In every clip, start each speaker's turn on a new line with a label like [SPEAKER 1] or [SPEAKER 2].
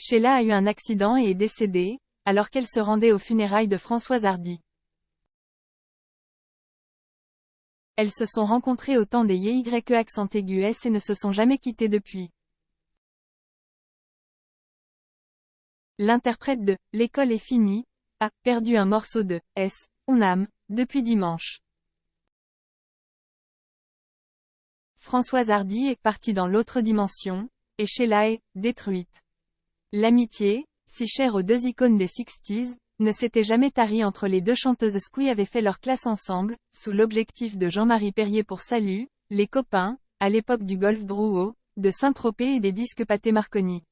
[SPEAKER 1] Sheila a eu un accident et est décédée, alors qu'elle se rendait aux funérailles de Françoise Hardy. Elles se sont rencontrées au temps des YE accent aigu S et ne se sont jamais quittées depuis. L'interprète de « L'école est finie » a perdu un morceau de « son âme » depuis dimanche. Françoise Hardy est partie dans l'autre dimension, et Sheila est détruite. L'amitié, si chère aux deux icônes des 60s, ne s'était jamais tarie entre les deux chanteuses qui avaient fait leur classe ensemble, sous l'objectif de Jean-Marie Perrier pour Salut, Les Copains, à l'époque du Golf Drouot, de Saint-Tropez et des disques Pathé Marconi.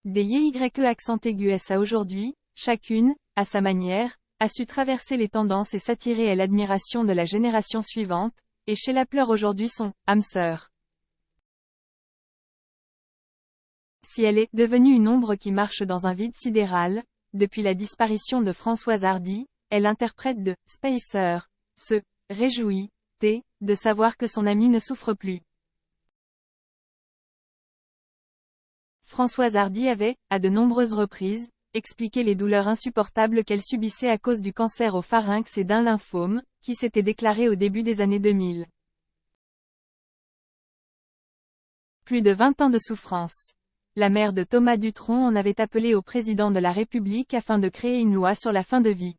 [SPEAKER 1] Des YE accent aigu S à aujourd'hui, chacune, à sa manière, a su traverser les tendances et s'attirer à l'admiration de la génération suivante, et Sheila pleure aujourd'hui son « âme sœur ». Si elle est devenue une ombre qui marche dans un vide sidéral, depuis la disparition de Françoise Hardy, elle interprète de « Spacer », se réjouit, de savoir que son amie ne souffre plus. Françoise Hardy avait, à de nombreuses reprises, expliqué les douleurs insupportables qu'elle subissait à cause du cancer au pharynx et d'un lymphome, qui s'était déclaré au début des années 2000. Plus de 20 ans de souffrance. La mère de Thomas Dutronc en avait appelé au président de la République afin de créer une loi sur la fin de vie.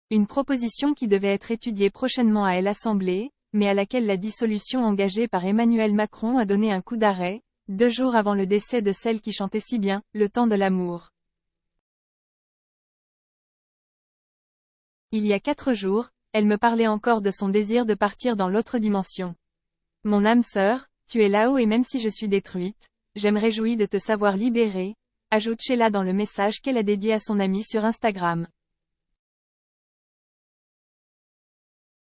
[SPEAKER 1] Une proposition qui devait être étudiée prochainement à l'Assemblée, mais à laquelle la dissolution engagée par Emmanuel Macron a donné un coup d'arrêt, 2 jours avant le décès de celle qui chantait si bien « Le temps de l'amour ». Il y a 4 jours, elle me parlait encore de son désir de partir dans l'autre dimension. Mon âme sœur, tu es là-haut et même si je suis détruite, j'aimerais jouir de te savoir libérée, ajoute Sheila dans le message qu'elle a dédié à son amie sur Instagram.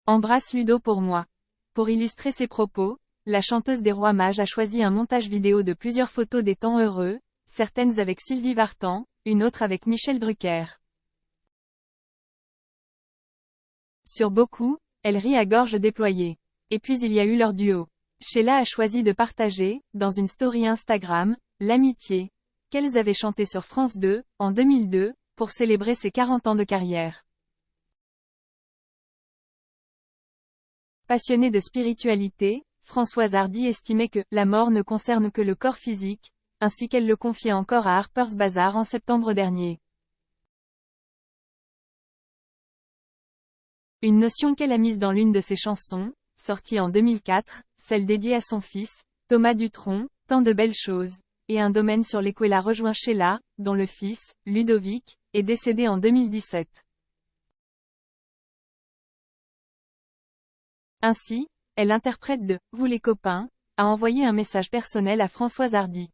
[SPEAKER 1] Embrasse Ludo pour moi. Pour illustrer ses propos, la chanteuse des Rois Mages a choisi un montage vidéo de plusieurs photos des temps heureux, certaines avec Sylvie Vartan, une autre avec Michel Drucker. Sur beaucoup, elle rit à gorge déployée. Et puis il y a eu leur duo. Sheila a choisi de partager, dans une story Instagram, l'amitié, qu'elles avaient chanté sur France 2, en 2002, pour célébrer ses 40 ans de carrière. Passionnée de spiritualité, Françoise Hardy estimait que « la mort ne concerne que le corps physique », ainsi qu'elle le confiait encore à Harper's Bazaar en septembre dernier. Une notion qu'elle a mise dans l'une de ses chansons, sortie en 2004, celle dédiée à son fils, Thomas Dutronc, tant de belles choses, et un domaine sur lesquels a rejoint Sheila, dont le fils, Ludovic, est décédé en 2017. Ainsi, elle interprète de « Vous les copains », a envoyé un message personnel à Françoise Hardy.